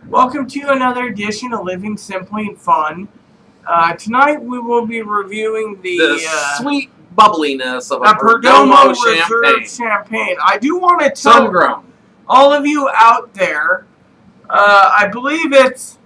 Welcome to another edition of Living Simply and Fun. Tonight we will be reviewing the sweet bubbliness of a Perdomo Perdomo champagne. I do want to tell Sun-grown. all of you out there, I believe it's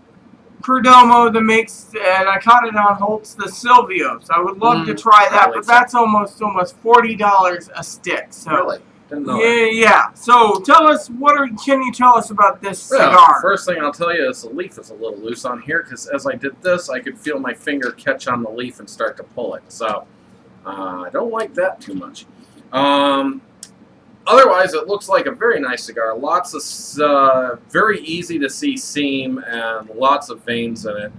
Perdomo that makes, and I caught it on Holt's, the Silvios. I would love to try that, but that's almost $40 a stick. So. Really? Didn't know yeah. So tell us, can you tell us about this cigar? Well, first thing I'll tell you is the leaf is a little loose on here because as I did this, I could feel my finger catch on the leaf and start to pull it. So I don't like that too much. Otherwise, it looks like a very nice cigar. Lots of very easy to see seam and lots of veins in it.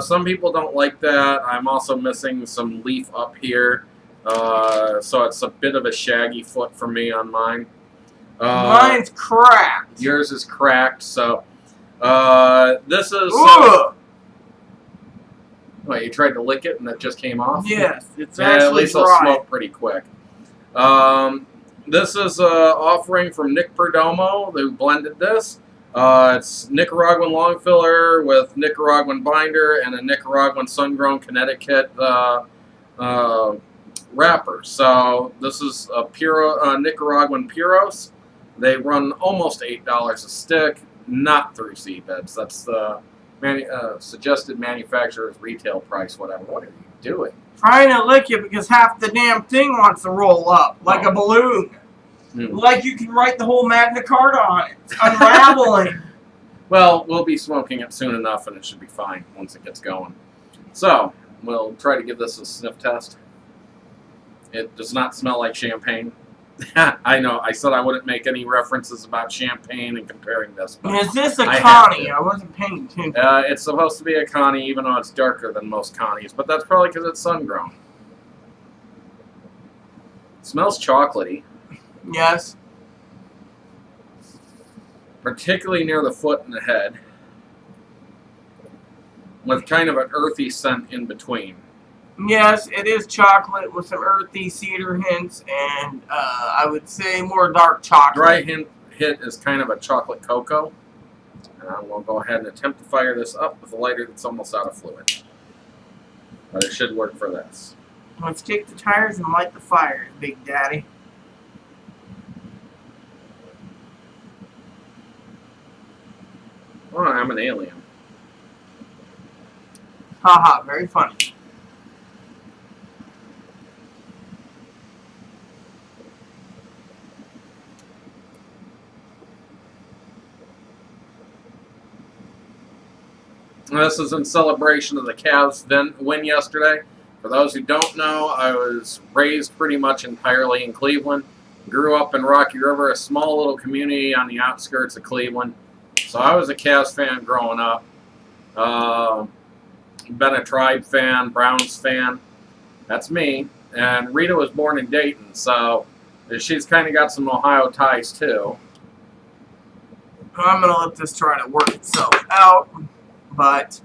Some people don't like that. I'm also missing some leaf up here. So it's a bit of a shaggy foot for me on mine. Mine's cracked. Yours is cracked, so this is... Wait, you tried to lick it and it just came off? Yes, it's actually at least dry. It'll smoke pretty quick. This is an offering from Nick Perdomo, who blended this. It's Nicaraguan long filler with Nicaraguan binder and a Nicaraguan sun-grown Connecticut wrapper. So this is a Nicaraguan Puros. They run almost $8 a stick, not through Seabeds. That's the suggested manufacturer's retail price, whatever. What are you doing? Trying to lick it because half the damn thing wants to roll up like a balloon. Like you can write the whole Magna Carta on it. It's unraveling. Well, we'll be smoking it soon enough and it should be fine once it gets going. So, we'll try to give this a sniff test. It does not smell like champagne. I know, I said I wouldn't make any references about champagne and comparing this. But is this a Connie? I wasn't paying attention. It's supposed to be a Connie, even though it's darker than most Connies. But that's probably because it's sun-grown. It smells chocolatey. Yes. Particularly near the foot and the head. With kind of an earthy scent in between. Yes, it is chocolate with some earthy cedar hints and I would say more dark chocolate. Dry hit is kind of a chocolate cocoa. And we'll go ahead and attempt to fire this up with a lighter that's almost out of fluid. But it should work for this. Let's kick the tires and light the fire, Big Daddy. Oh, I'm an alien. Haha, very funny. This is in celebration of the Cavs win yesterday. For those who don't know, I was raised pretty much entirely in Cleveland. Grew up in Rocky River, a small little community on the outskirts of Cleveland. So I was a Cavs fan growing up. Been a Tribe fan, Browns fan. That's me. And Rita was born in Dayton, so she's kind of got some Ohio ties too. I'm going to let this try to work itself out. But,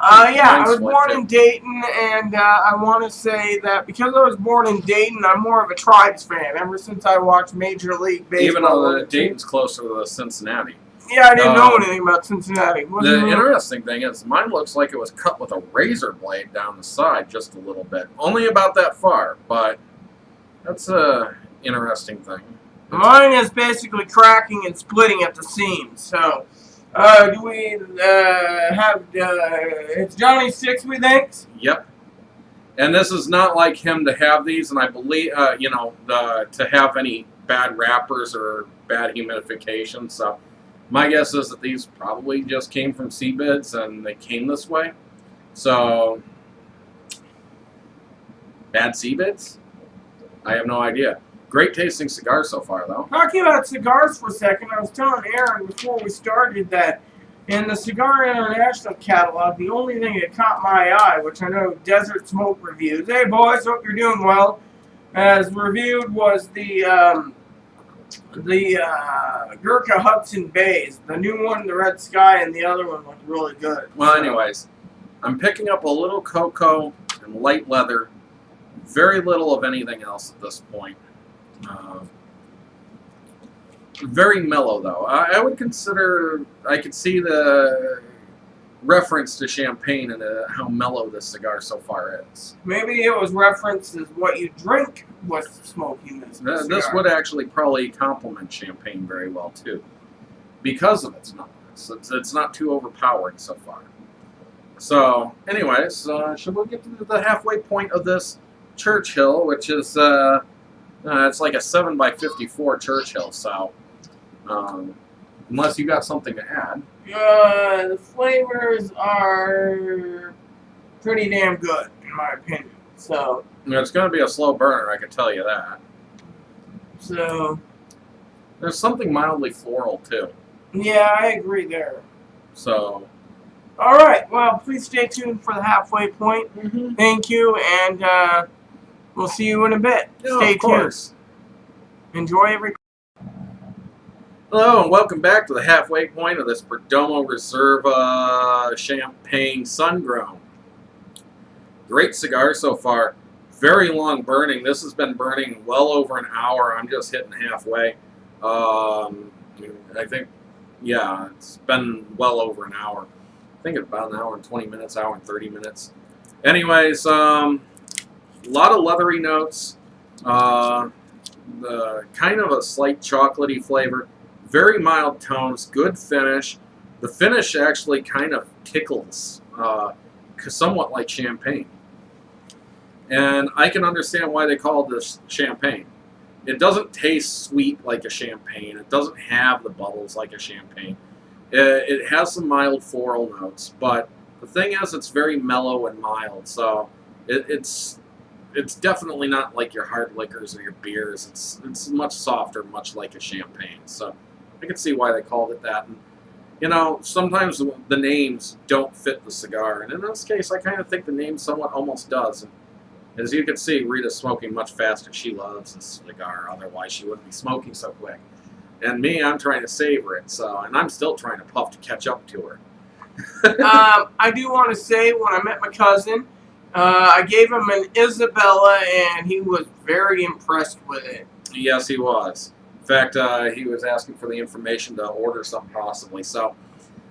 yeah, I was born in Dayton, and I want to say that because I was born in Dayton, I'm more of a Tribes fan ever since I watched Major League Baseball. Even though Dayton's closer to Cincinnati. Yeah, I didn't know anything about Cincinnati. The interesting thing is, mine looks like it was cut with a razor blade down the side just a little bit. Only about that far, but that's an interesting thing. Mine is basically cracking and splitting at the seams, so... do we have, it's Johnny Stix, we think? Yep. And this is not like him to have these, and I believe, to have any bad wrappers or bad humidification. So my guess is that these probably just came from Seabeds and they came this way. So, bad Seabeds? I have no idea. Great tasting cigar so far, though. Talking about cigars for a second, I was telling Aaron before we started that in the Cigar International catalog, the only thing that caught my eye, which I know Desert Smoke reviews, hey boys, hope you're doing well, as reviewed was the Gurkha Hudson Bays. The new one, the Red Sky, and the other one looked really good. Well, anyways, I'm picking up a little cocoa and light leather. Very little of anything else at this point. Very mellow, though. I would consider, I could see the reference to champagne and how mellow this cigar so far is. Maybe it was referenced as what you drink with smoking this cigar. This would actually probably complement champagne very well, too, because of its mellowness. It's not too overpowering so far. So, anyways, should we get to the halfway point of this Churchill, which is, it's like a 7x54 Churchill, so, unless you got something to add. The flavors are pretty damn good, in my opinion. So It's going to be a slow burner, I can tell you that. So there's something mildly floral too. Yeah, I agree there. So. All right. Well, please stay tuned for the halfway point. Mm-hmm. Thank you, and we'll see you in a bit. Yeah, stay of course. tuned. Enjoy every. Hello and welcome back to the halfway point of this Perdomo Reserva Champagne Sun-Grown. Great cigar so far. Very long burning. This has been burning well over an hour. I'm just hitting halfway. I think, yeah, it's been well over an hour. I think it's about an hour and 20 minutes, hour and 30 minutes. Anyways, a lot of leathery notes. The kind of a slight chocolatey flavor. Very mild tones, good finish. The finish actually kind of tickles, somewhat like champagne. And I can understand why they call this champagne. It doesn't taste sweet like a champagne. It doesn't have the bubbles like a champagne. It has some mild floral notes, but the thing is, it's very mellow and mild. So it's definitely not like your hard liquors or your beers. It's much softer, much like a champagne. So I can see why they called it that. And, you know, sometimes the names don't fit the cigar, and in this case, I kind of think the name somewhat almost does. And as you can see, Rita's smoking much faster. She loves this cigar, otherwise she wouldn't be smoking so quick. And me, I'm trying to savor it, and I'm still trying to puff to catch up to her. I do want to say, when I met my cousin, I gave him an Isabella, and he was very impressed with it. Yes, he was. In fact, he was asking for the information to order some possibly, so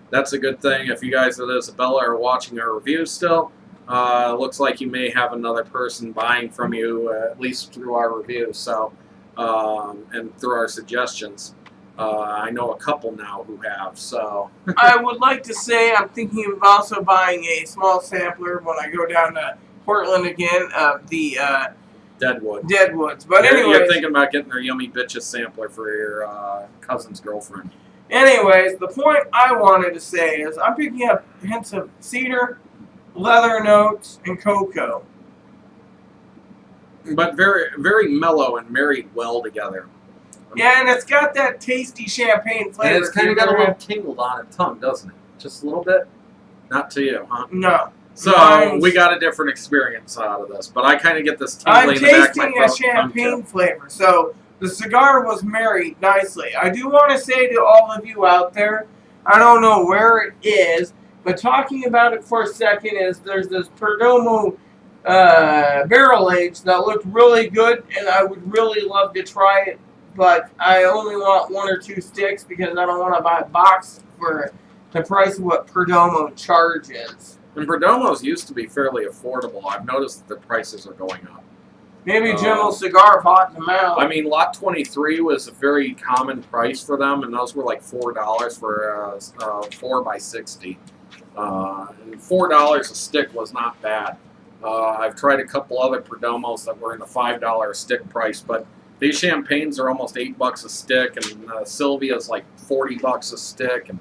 that's a good thing. If you guys at Isabella are watching our review still, looks like you may have another person buying from you, at least through our review, so, and through our suggestions. I know a couple now who have, so. I would like to say I'm thinking of also buying a small sampler when I go down to Portland again of the Deadwoods. But anyways, you're thinking about getting their Yummy Bitches sampler for your cousin's girlfriend. Anyways, the point I wanted to say is I'm picking up hints of cedar, leather notes, and cocoa. But very, very mellow and married well together. Yeah, and it's got that tasty champagne flavor. And it's kind of got a little tingled on its tongue, doesn't it? Just a little bit? Not to you, huh? No. So, we got a different experience out of this, but I kind of get this tingling in the back of my throat. I'm tasting a champagne flavor, so the cigar was married nicely. I do want to say to all of you out there, I don't know where it is, but talking about it for a second is there's this Perdomo barrel age that looked really good, and I would really love to try it, but I only want 1 or 2 sticks because I don't want to buy a box for the price of what Perdomo charges. And Perdomos used to be fairly affordable. I've noticed that the prices are going up. Maybe General Cigar bought them out. I mean, Lot 23 was a very common price for them, and those were like $4 for 4x60. And $4 a stick was not bad. I've tried a couple other Perdomos that were in the $5 a stick price, but these champagnes are almost $8 a stick, and Sylvia's like $40 a stick. And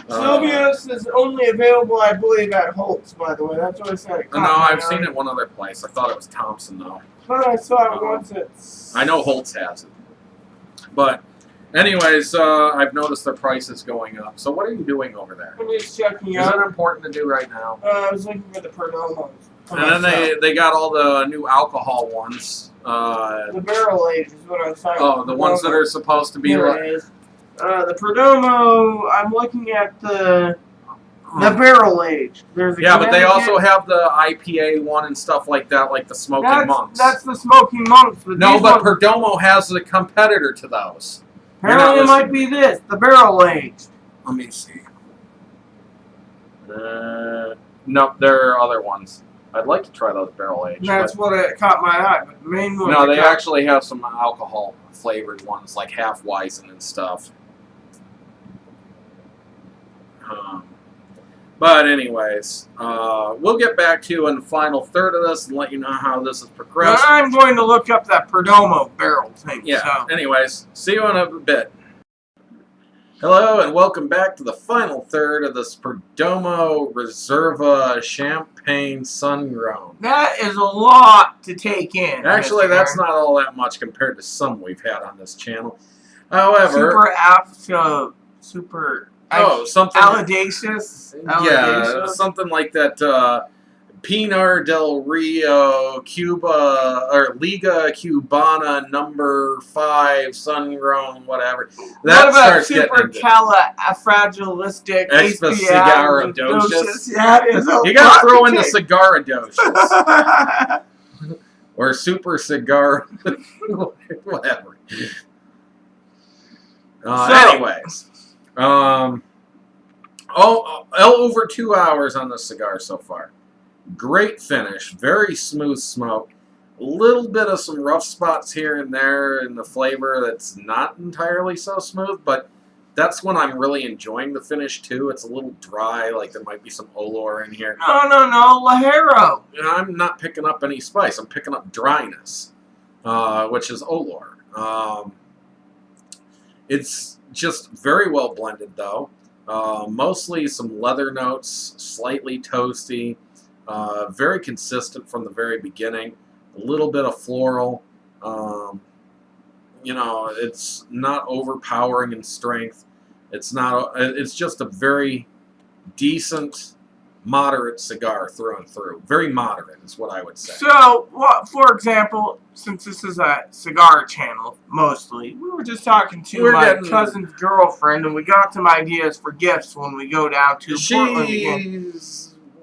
Sylvia's is only available, I believe, at Holt's, by the way. That's what I said. No, I've seen it one other place. I thought it was Thompson, though. But I saw it once at... I know Holt's has it. But, anyways, I've noticed their prices going up. So what are you doing over there? I'm just checking out. Is it important to do right now? I was looking for the Perdomos. And then they got all the new alcohol ones. The barrel age is what I was talking about. Oh, the ones that are supposed to be... Here it is. The Perdomo, I'm looking at the barrel age. There's but they also have the IPA one and stuff like that, like the Smoking Monks. That's the Smoking Monks. No, but Perdomo has a competitor to those. Apparently it might be this, the barrel aged. Let me see. Nope, there are other ones. I'd like to try those barrel aged. That's what it caught my eye. But the main one. No, they actually have some alcohol flavored ones, like half Weizen and stuff. But anyways, we'll get back to you in the final third of this and let you know how this has progressed. I'm going to look up that Perdomo barrel thing. Yeah. So. Anyways, see you in a bit. Hello and welcome back to the final third of this Perdomo Reserva Champagne Sun-Grown. That is a lot to take in. Actually, that's not all that much compared to some we've had on this channel. However, something Aladacious. Yeah, something like that. Pinar del Rio, Cuba, or Liga Cubana number 5, sun-grown, whatever. That what about super califragilistic cigaradocious? Yeah, it is you gotta throw in the cigaradocious. Or super cigar, whatever. Anyways, over 2 hours on the cigar so far. Great finish, very smooth smoke. A little bit of some rough spots here and there in the flavor that's not entirely so smooth, but that's when I'm really enjoying the finish too. It's a little dry, like there might be some olor in here. No, Lajero. I'm not picking up any spice. I'm picking up dryness, which is olor. It's just very well blended though. Mostly some leather notes, slightly toasty. Very consistent from the very beginning. A little bit of floral. It's not overpowering in strength. It's just a very decent, moderate cigar through and through. Very moderate is what I would say. So, for example, since this is a cigar channel, mostly, we were just talking to my cousin's girlfriend, and we got some ideas for gifts when we go down to Portland again.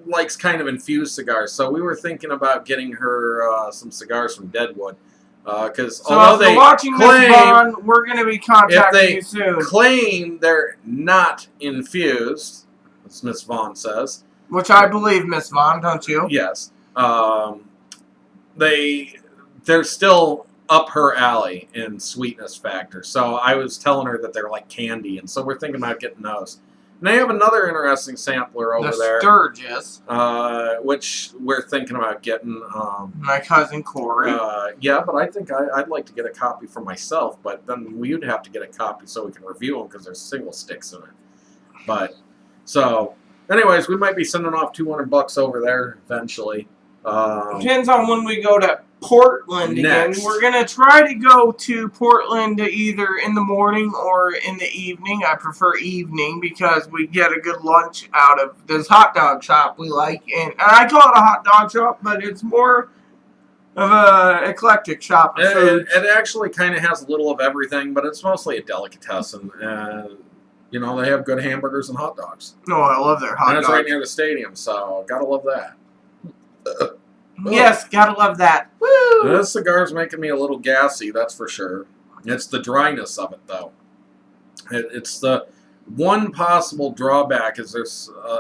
Likes kind of infused cigars, so we were thinking about getting her some cigars from Deadwood. Because although they watching Miss Vaughn, we're going to be contacting you soon. Claim they're not infused, as Miss Vaughn says, which I believe, Miss Vaughn, don't you? Yes. They're still up her alley in sweetness factor. So I was telling her that they're like candy, and so we're thinking about getting those. And they have another interesting sampler over there. Sturgis. Which we're thinking about getting. My cousin Corey. Yeah, but I think I'd like to get a copy for myself, but then we'd have to get a copy so we can review them because there's single sticks in it. But, so, anyways, we might be sending off $200 over there eventually. Depends on when we go to Portland again. Next. We're going to try to go to Portland either in the morning or in the evening. I prefer evening because we get a good lunch out of this hot dog shop we like. And I call it a hot dog shop, but it's more of a eclectic shop of food. It actually kind of has a little of everything, but it's mostly a delicatessen. They have good hamburgers and hot dogs. Oh, I love their hot dogs. And it's right near the stadium, so gotta love that. Yes, gotta love that. Woo! This cigar's making me a little gassy, that's for sure. It's the dryness of it, though. It's the one possible drawback is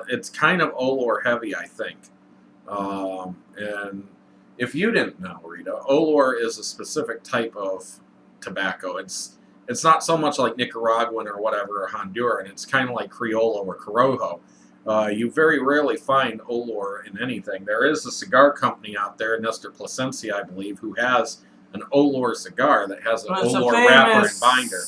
it's kind of olor heavy, I think. And if you didn't know, Rita, olor is a specific type of tobacco. It's not so much like Nicaraguan or whatever or Honduran. It's kind of like Criollo or Corojo. You very rarely find olor in anything. There is a cigar company out there, Nestor Plasencia, I believe, who has an olor cigar that has an olor wrapper and binder.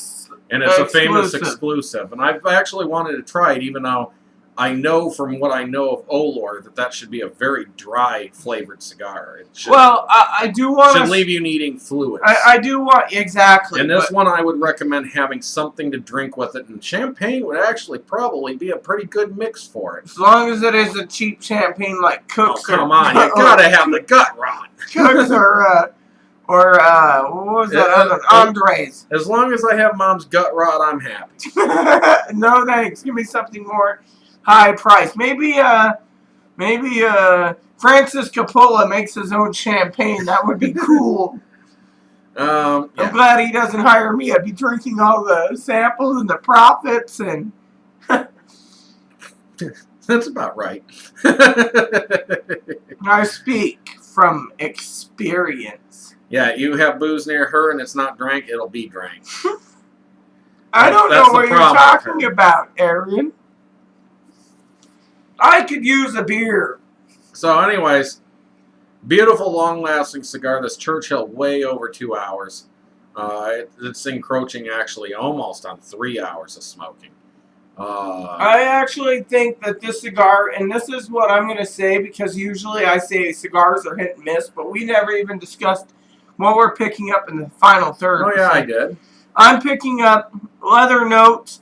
And it's a famous exclusive. And I've actually wanted to try it, even though I know from what I know of olor that should be a very dry flavored cigar. I do want should leave you needing fluids. I do want, exactly. And this one I would recommend having something to drink with it. And champagne would actually probably be a pretty good mix for it. As long as it is a cheap champagne like Cook's. Oh, come on. You gotta have the gut rot. Cook's or what was that other? Andres. As long as I have Mom's gut rot, I'm happy. No thanks. Give me something more high price. Maybe Francis Coppola makes his own champagne. That would be cool. I'm glad he doesn't hire me. I'd be drinking all the samples and the profits and... That's about right. I speak from experience. Yeah, you have booze near her and it's not drank, it'll be drank. I don't know what you're talking about, Aaron. I could use a beer. So anyways, beautiful, long-lasting cigar. This Churchill, way over 2 hours. It's encroaching actually almost on 3 hours of smoking. I actually think that this cigar, and this is what I'm going to say, because usually I say cigars are hit and miss, but we never even discussed what we're picking up in the final third. Oh yeah, I did. I'm picking up leather notes,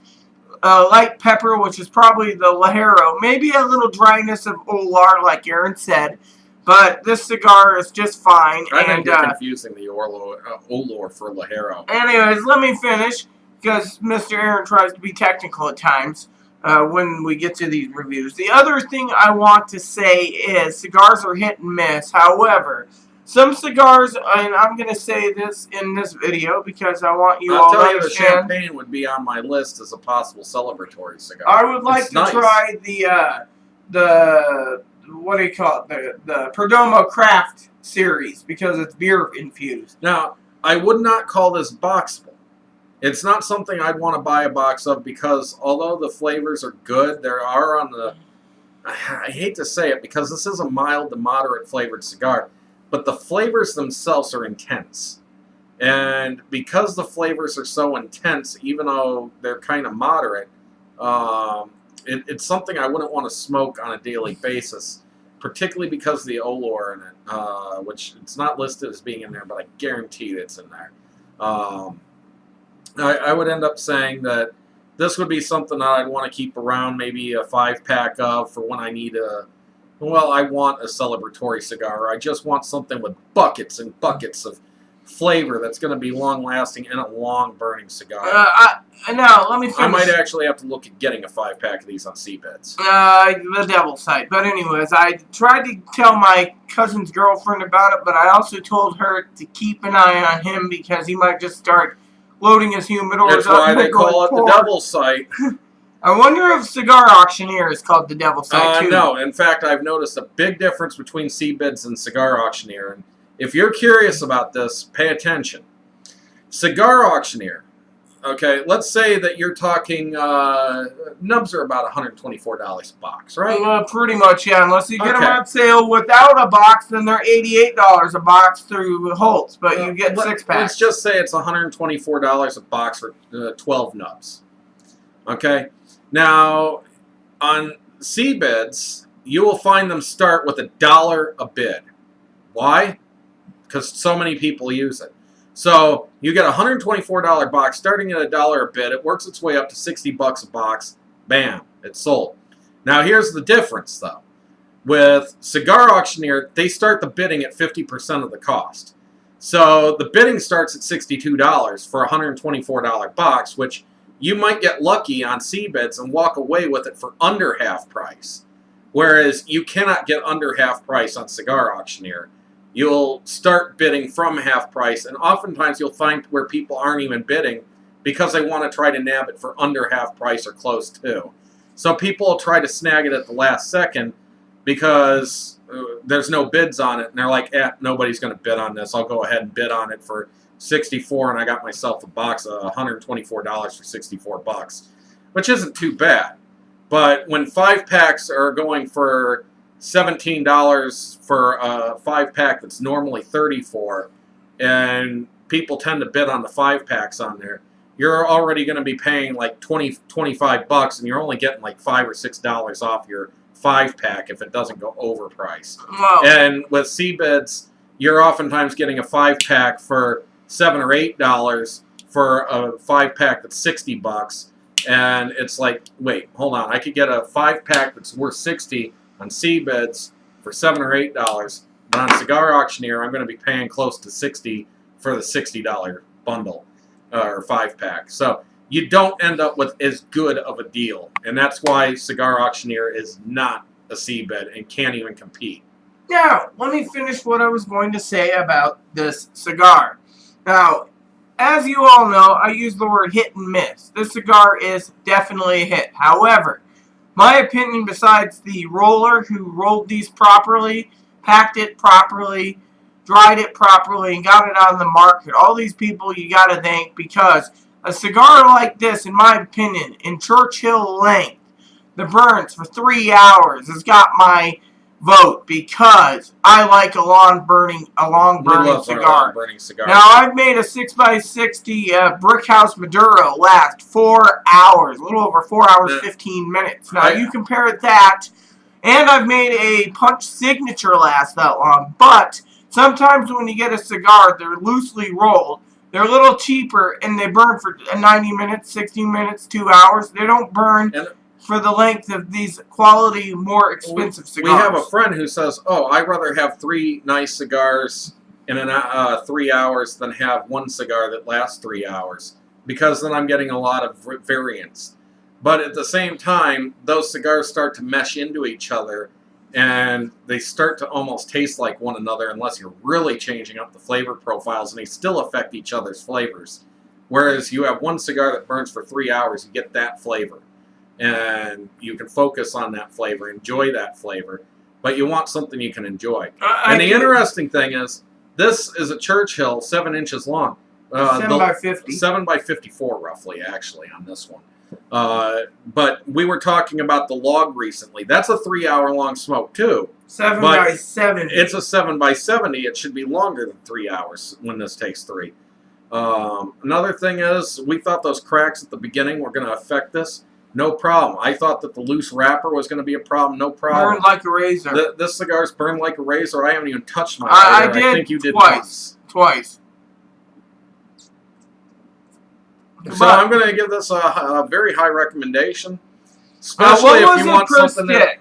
light pepper, which is probably the Ligero. Maybe a little dryness of Olar, like Aaron said. But this cigar is just fine. I think you're confusing the Olor for Ligero. Anyways, let me finish, because Mr. Aaron tries to be technical at times when we get to these reviews. The other thing I want to say is cigars are hit and miss. However, some cigars, and I'm going to say this in this video because I want you all to understand. I'll tell you, the champagne would be on my list as a possible celebratory cigar. I would like to try the what do you call it? The Perdomo Craft series, because it's beer infused. Now, I would not call this boxable. It's not something I'd want to buy a box of, because although the flavors are good, there are on the... I hate to say it, because this is a mild to moderate flavored cigar, but the flavors themselves are intense. And because the flavors are so intense, even though they're kind of moderate, it's something I wouldn't want to smoke on a daily basis, particularly because of the Olor in it, which it's not listed as being in there, but I guarantee it's in there. I would end up saying that this would be something that I'd want to keep around, maybe a 5-pack of, for when I need I want a celebratory cigar, or I just want something with buckets and buckets of flavor that's going to be long-lasting and a long-burning cigar. Now, let me finish. I might actually have to look at getting a 5-pack of these on Seabeds. The devil's side. But anyways, I tried to tell my cousin's girlfriend about it, but I also told her to keep an eye on him, because he might just start loading his humidors up. That's why they call it the devil's site. I wonder if Cigar Auctioneer is called the devil's site, too. No. In fact, I've noticed a big difference between Seabeds and Cigar Auctioneer. And if you're curious about this, pay attention. Cigar Auctioneer. Okay, let's say that you're talking, nubs are about $124 a box, right? Pretty much, yeah. Unless you get them on sale without a box, then they're $88 a box through Holtz, but you get 6-packs. Let's just say it's $124 a box for 12 nubs. Okay? Now, on Seabeds, you will find them start with $1 a bid. Why? Because so many people use it. So you get a $124 box starting at $1 a bid. It works its way up to $60 a box. Bam, it's sold. Now here's the difference, though. With Cigar Auctioneer, they start the bidding at 50% of the cost. So the bidding starts at $62 for a $124 box, which you might get lucky on Seabeds and walk away with it for under half price. Whereas you cannot get under half price on Cigar Auctioneer. You'll start bidding from half price, and oftentimes you'll find where people aren't even bidding because they want to try to nab it for under half price or close to. So people will try to snag it at the last second because there's no bids on it, and they're like, nobody's going to bid on this. I'll go ahead and bid on it for $64, and I got myself a box of $124 for $64, which isn't too bad. But when 5-packs are going for $17 for a 5-pack that's normally $34, and people tend to bid on the 5-packs on there, you're already going to be paying like $25, and you're only getting like $5 or $6 off your 5-pack if it doesn't go overpriced. Wow. And with Seabeds, you're oftentimes getting a 5-pack for $7 or $8 for a 5-pack that's $60, and it's like, wait, hold on, I could get a 5-pack that's worth $60 on Seabeds for $7 or $8, but on Cigar Auctioneer, I'm going to be paying close to $60 for the $60 bundle or 5-pack. So you don't end up with as good of a deal, and that's why Cigar Auctioneer is not a Seabed and can't even compete. Now, let me finish what I was going to say about this cigar. Now, as you all know, I use the word hit and miss. This cigar is definitely a hit. However, my opinion, besides the roller who rolled these properly, packed it properly, dried it properly, and got it on the market, all these people you got to thank, because a cigar like this, in my opinion, in Churchill length, the burns for 3 hours has got my vote, because I like a long burning cigar. Now, I've made a 6x60 Brickhouse Maduro last 4 hours, a little over 4 hours, 15 minutes. Now, you compare that, and I've made a Punch Signature last that long, but sometimes when you get a cigar, they're loosely rolled, they're a little cheaper, and they burn for 90 minutes, 60 minutes, 2 hours. They don't burn for the length of these quality, more expensive cigars. We have a friend who says, "Oh, I'd rather have 3 nice cigars in 3 hours than have one cigar that lasts 3 hours, because then I'm getting a lot of variance." But at the same time, those cigars start to mesh into each other, and they start to almost taste like one another unless you're really changing up the flavor profiles, and they still affect each other's flavors. Whereas you have one cigar that burns for 3 hours, you get that flavor. And you can focus on that flavor, enjoy that flavor, but you want something you can enjoy. And the interesting thing is, this is a Churchill 7 inches long. 7x50. 7x54, roughly, actually, on this one. But we were talking about the log recently. That's a 3 hour long smoke, too. 7x70. It's a 7x70. It should be longer than 3 hours when this takes 3. Another thing is, we thought those cracks at the beginning were going to affect this. No problem. I thought that the loose wrapper was going to be a problem. No problem. Burned like a razor. This cigar's burned like a razor. I haven't even touched my lighter. I think you did once. Twice. So I'm going to give this a very high recommendation. Especially if you want something that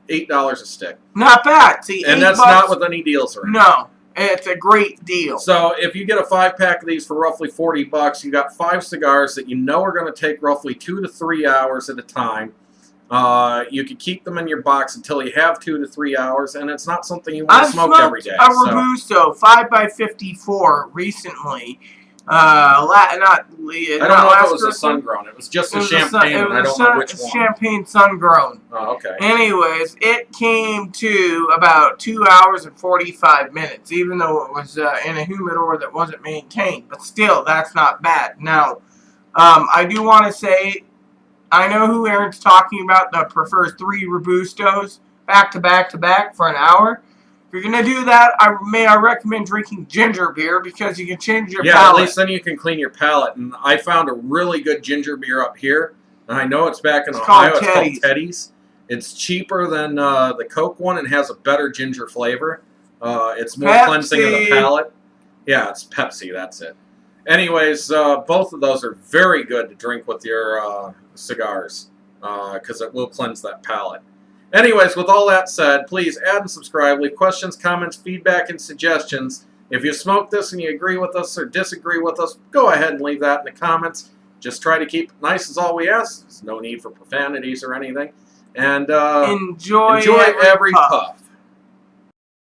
$8 a stick. Not bad. See, and that's not with any deals or anything. No. It's a great deal. So if you get a 5-pack of these for roughly $40, you got 5 cigars that you know are going to take roughly 2 to 3 hours at a time. You can keep them in your box until you have 2 to 3 hours, and it's not something you want to smoke every day. I've smoked a Robusto 5x54 recently. I don't know if it was a sun-grown. It was just a champagne, and I don't know which one. Champagne sun-grown. Oh, okay. Anyways, it came to about 2 hours and 45 minutes, even though it was in a humidor that wasn't maintained. But still, that's not bad. Now, I do want to say, I know who Aaron's talking about that prefers 3 Robustos back to back to back for an hour. If you're going to do that, I recommend drinking ginger beer, because you can change your palate. Yeah, at least then you can clean your palate. And I found a really good ginger beer up here. And I know it's back in Ohio. It's called Teddy's. It's cheaper than the Coke one and has a better ginger flavor. It's more cleansing of the palate. Yeah, it's Pepsi. That's it. Anyways, both of those are very good to drink with your cigars, because it will cleanse that palate. Anyways, with all that said, please add and subscribe. Leave questions, comments, feedback, and suggestions. If you smoke this and you agree with us or disagree with us, go ahead and leave that in the comments. Just try to keep it nice is all we ask. There's no need for profanities or anything. And enjoy every puff.